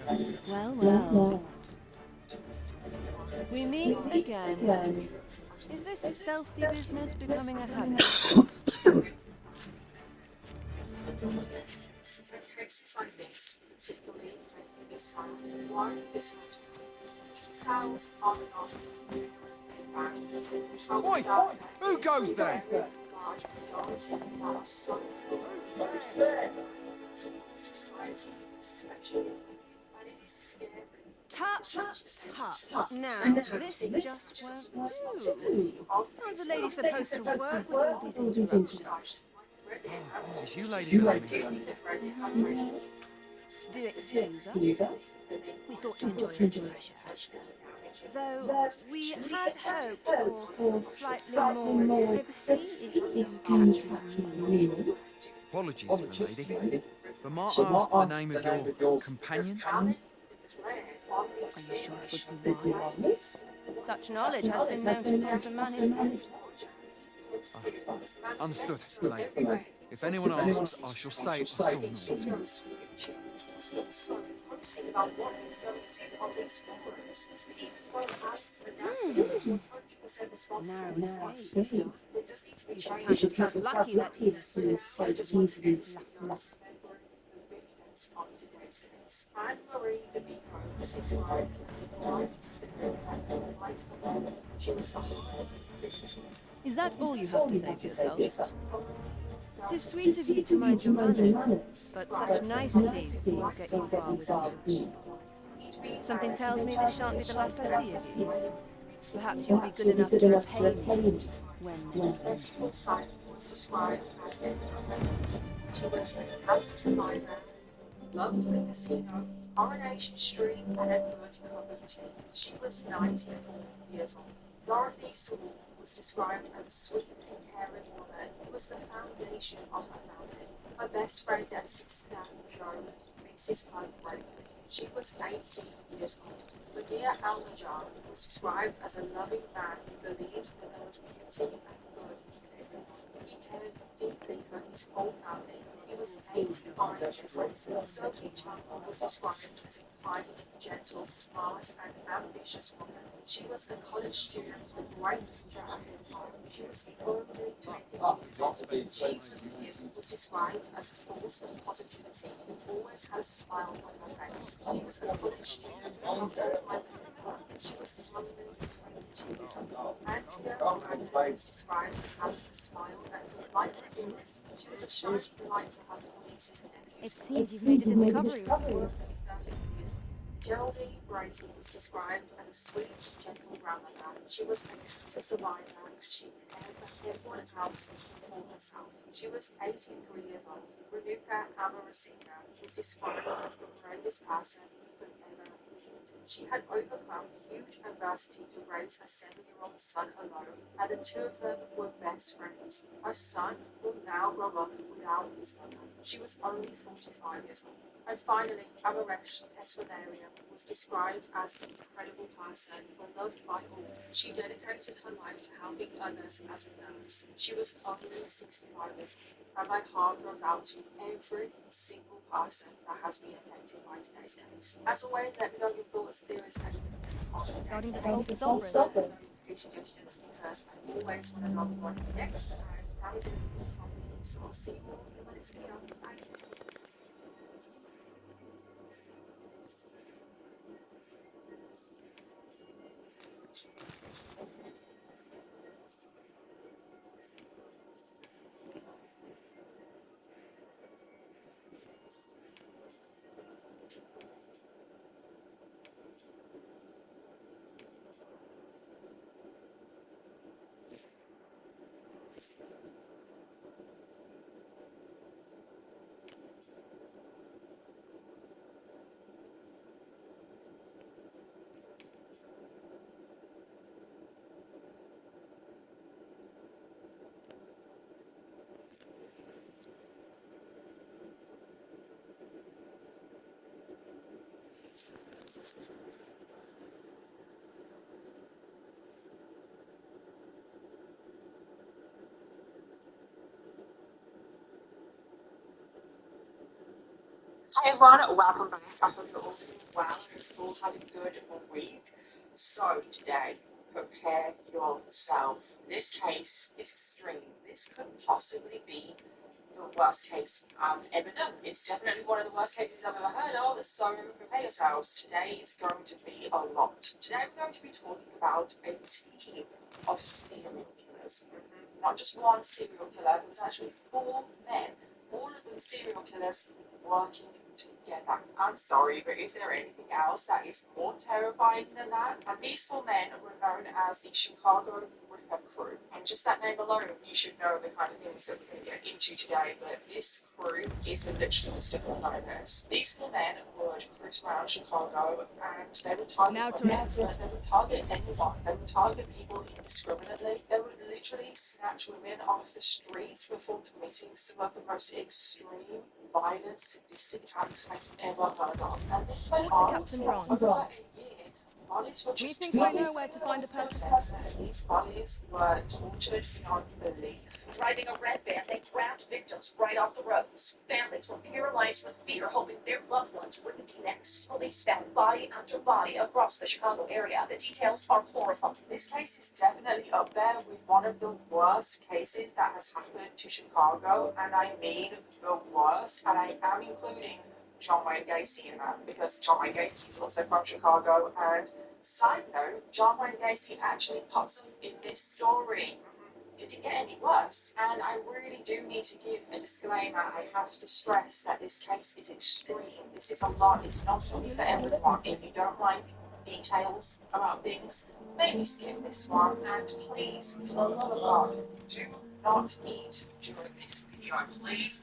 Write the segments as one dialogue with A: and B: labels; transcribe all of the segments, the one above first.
A: Well, well. We meet again. Is this stealthy business becoming a habit?
B: Oi! Who goes there?
A: Tut, tut. Now, this just won't do. How's a lady supposed to work with all these interruptions?
B: Oh, it's you, Lady Amy.
A: Do excuse us? We thought to enjoy a little fresh air. Though we had hoped for slightly more privacy, if you catch my meaning.
B: Apologies, milady. But might I ask the name of your companion?
A: Are you sure it would be wise? Such knowledge has been known to cost a man his head.
B: Ah, understood, milady. If anyone asks, I shall say I saw naught.
A: Narrow escape. You should count yourself lucky that he was so easily lassoed. Is that all you have to say for yourself? 'Tis sweet of you to mind your manners, but such niceties won't get you far with me. Something tells me this shan't be the last I see of you. Perhaps you'll be good enough to repay me when next we meet. It seems you've made a discovery. Regarding the false sovereign.
C: Hi everyone, welcome back. I hope you're all doing well. I hope you've all had a good week. So today, prepare yourself. This case is extreme. This could possibly be the worst case I've ever done. It's definitely one of the worst cases I've ever heard of, so prepare yourselves. Today it's going to be a lot. Today we're going to be talking about a team of serial killers. Not just one serial killer, it was actually 4 men, all of them serial killers working together. I'm sorry, but is there anything else that is more terrifying than that? And these 4 men were known as the Chicago Ripper Crew. And just that name alone, you should know the kind of things that we're going to get into today. But this crew is literally sticking nightmares. These 4 men would cruise around Chicago and they would target
A: Now to
C: women, they would target anyone, they would target people indiscriminately. They would literally snatch women off the streets before committing some of the most extreme, violent, sadistic acts I've ever heard of. And this went
A: report to
C: on
A: Captain
C: for
A: Bronze.
C: over a year. Bodies were just
A: Methinks I know where to find a person.
C: these bodies were tortured beyond belief.
D: Driving a red van, they grabbed victims right off the roads. Families were paralyzed with fear, hoping their loved ones wouldn't be next. Police found body after body across the Chicago area. The details are horrifying.
C: This case is definitely up there with one of the worst cases that has happened to Chicago, and I mean the worst, and I am including John Wayne Gacy in that because John Wayne Gacy is also from Chicago. And side note, John Wayne Gacy actually pops up in this story. Did it get any worse? And I really do need to give a disclaimer. I have to stress that this case is extreme. This is a lot. It's not only for everyone. If you don't like details about things, maybe skip this one. And please, for the love of God, do not eat during this video. Please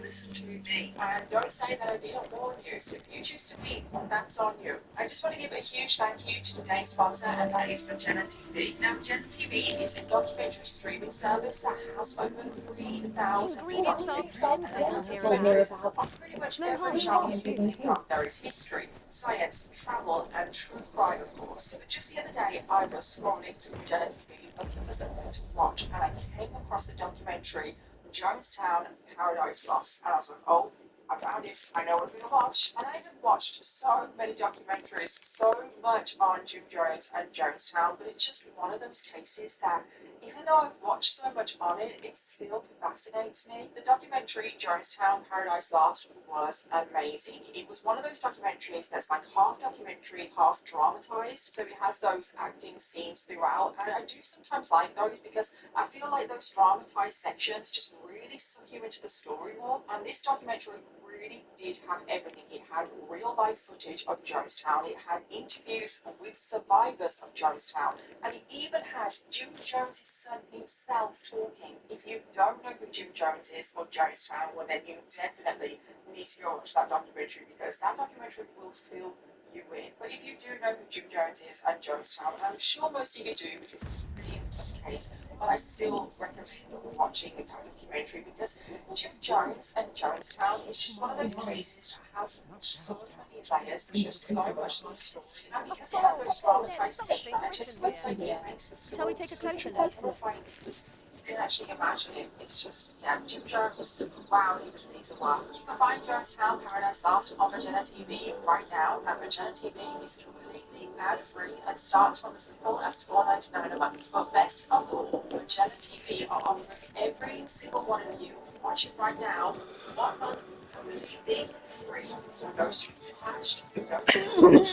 C: listen to me. And don't say that I didn't warn you. So if you choose to leave, that's on you. I just want to give a huge thank you to today's sponsor, and that is Magenta TV. Now, Magenta TV is a documentary streaming service that has over 3,000
A: Ingredients are plentiful here in the
C: documentaries
A: house.
C: on pretty much
A: No
C: every
A: harm in
C: genre
A: having a
C: you can
A: peek.
C: think of. There is history, science, travel, and true crime, of course. But just the other day, I was scrolling through Magenta TV looking for something to watch, and I came across the documentary Jonestown Paradise Lost, and I was like, oh, I found it. I know what I'm going to watch. And I have watched so many documentaries, so much on Jim Jones and Jonestown, but it's just one of those cases that, even though I've watched so much on it, it still fascinates me. The documentary Jonestown Paradise Lost was amazing. It was one of those documentaries that's like half documentary, half dramatized, so it has those acting scenes throughout, and I do sometimes like those because I feel like those dramatized sections just really suck you into the story more. And this documentary really did have everything. It had real life footage of Jonestown, it had interviews with survivors of Jonestown, and it even had Jim Jones' son himself talking. If you don't know who Jim Jones is or Jonestown, well then you definitely need to go watch that documentary because that documentary will fill you in. But if you do know who Jim Jones is and Jonestown, and I'm sure most of you do because it's a pretty infamous case, but I still recommend watching that documentary because Jim Jones and Jonestown is just one of those cases that has so many layers. There's just so much to the story, and because it had those dramatized scenes,
A: There's
C: it just
A: something
C: looks
A: written
C: like
A: here.
C: it makes the
A: Shall we
C: story
A: take a
C: so
A: closer
C: much
A: look?
C: more terrifying because you can actually imagine it. It's just, yeah, Jim Jones, wow, he was a piece of work. You can find Jonestown Paradise Lost on Magenta TV right now, and Magenta TV is completely ad-free and starts from as little as $4.99 a month. But best of all, Magenta TV are offering every single one of you watching right now 1 month completely free. So no strings attached,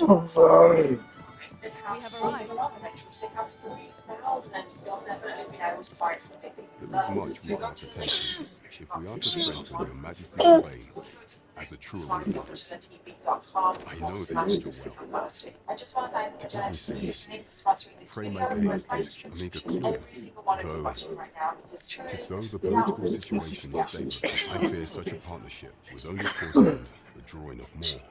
C: no
E: I'm sorry.
C: they
A: We
C: have
A: have
C: so many
A: arrived.
C: documentaries. They have 3,000, and you'll definitely be able to find something that you
F: There is
C: love.
F: much
C: So
F: more
C: go
F: in
C: to the link
F: potential
C: in the description
F: if we
C: box
F: are
C: if
F: to
C: you want
F: strengthen your
C: to
F: Majesty's claim as a true Olympian.
C: sponsor.com
F: I
C: forward
F: know this
C: slash
F: schedule well.
C: Superbursting. I just want to thank
F: To
C: Magenta
F: let me see.
C: TV for sponsoring this
F: Pray
C: video.
F: my
C: And
F: case
C: thank
F: gives
C: you
F: Amiga
C: to
F: clue,
C: every single one of you
F: though
C: watching right now because truly,
F: 'tis though the
C: without
F: political situation is stateless, I fear such a partnership would only portend the drawing of more.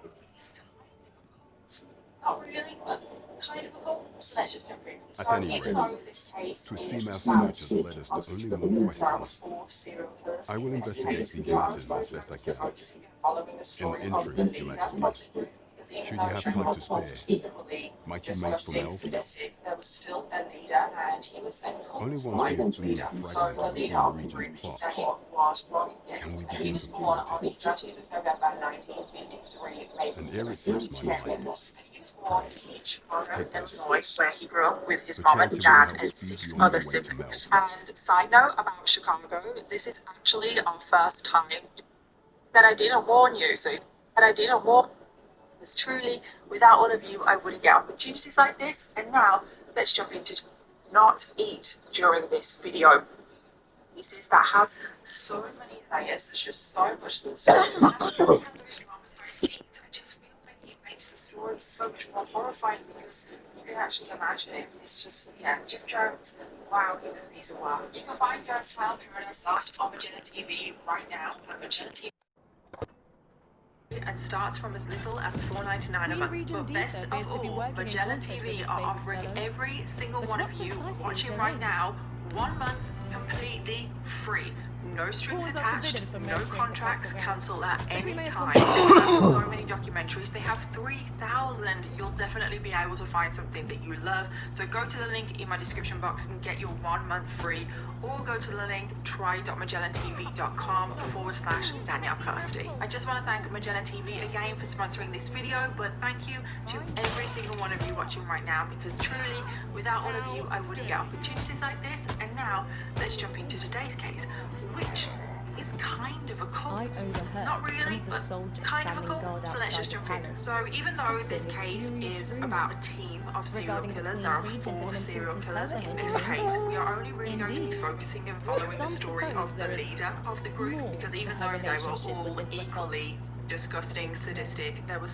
C: not really, but kind of a goal. So let's just jump in.
F: At
C: So
F: any
C: even
F: rate,
C: though this case
F: to seem our
C: is
F: search has led us to only more
C: there are
F: questions.
C: 4 serial killers
F: I will
C: in this
F: investigate
C: case,
F: these
C: there are
F: matters as best I can.
C: following the
F: In the
C: story of the
F: interim, Your
C: leader
F: Majesty,
C: Because even
F: Should
C: though
F: you have
C: Sherlock
F: time to spare,
C: was equally
F: might you make for
C: dishonestly
F: Melford?
C: sadistic, there was still a leader, and he was a
F: Only
C: cult
F: once we
C: like
F: have gleaned
C: leader.
F: a
C: So
F: fragment
C: the
F: of the
C: leader
F: Green
C: of the
F: Region's
C: Green
F: plot,
C: was Robin
F: can we
C: Hood. He
F: begin
C: was
F: to
C: born
F: thwart
C: on the
F: it?
C: 30th of November 1953,
F: An
C: making
F: eerie
C: him
F: slips my
C: 72.
F: mind.
C: And he was born in Chicago,
F: Take this.
C: Illinois, where he grew up with his mom and
F: Perchance it will
C: dad
F: help
C: and
F: speed
C: 6
F: you on
C: other
F: your way to
C: siblings.
F: Melford.
C: And side note about Chicago, this is actually our first time that I didn't warn you. So that I didn't warn you, because truly, without all of you, I wouldn't get opportunities like this. And now, let's jump into not eat during this video. Pieces that has so many layers. There's just so much to the story. And I have those traumatized scenes. I just feel like it makes the story so much more horrifying because you can actually imagine it. It's just, yeah, Jim Jones, wow, he was a piece of work. You can find Jonestown Paradise Lost on Magenta TV right now at Magenta TV. And starts from as little as $4.99 a
A: Queen
C: month.
A: Regent
C: But
A: Disa
C: best
A: appears
C: of
A: to be
C: all,
A: working in
C: Magellan
A: concert with
C: TV
A: his
C: are
A: phases
C: offering
A: fellow.
C: every single
A: But
C: one
A: what
C: of you
A: precisely is
C: watching
A: their
C: right
A: aim?
C: now 1 month completely free. No strings
A: Wars are
C: attached,
A: forbidden from
C: no
A: motoring
C: contracts,
A: across the realms,
C: cancel at
A: but we
C: any
A: may
C: time.
A: accomplish.
C: They have so many documentaries. They have 3,000. You'll definitely be able to find something that you love. So go to the link in my description box and get your 1 month free, or go to the link try.magellantv.com/Danielle Kirsty. I just want to thank Magellan TV again for sponsoring this video, but thank you to every single one of you watching right now, because truly, without all of you, I wouldn't get opportunities like this. And now, let's jump into today's case, which is kind of a cult.
A: I overheard
C: Not
A: some
C: really,
A: of the
C: but
A: soldiers
C: kind of a
A: standing
C: cult.
A: guard
C: So let's
A: outside
C: just
A: the
C: jump in.
A: palace,
C: So even though this
A: discussing a
C: case
A: curious
C: is
A: rumour
C: about a team of serial
A: regarding the
C: killers,
A: Queen
C: there are
A: Regent and
C: 4
A: an
C: serial
A: important
C: killers. In this
A: personage.
C: case, we are only really going to be
A: Indeed,
C: focusing and following the
A: some
C: story
A: suppose
C: of the
A: there is
C: leader of the group,
A: more
C: because
A: to
C: even
A: her
C: though they were
A: relationship with
C: all
A: this Maton.
C: equally disgusting, sadistic, there was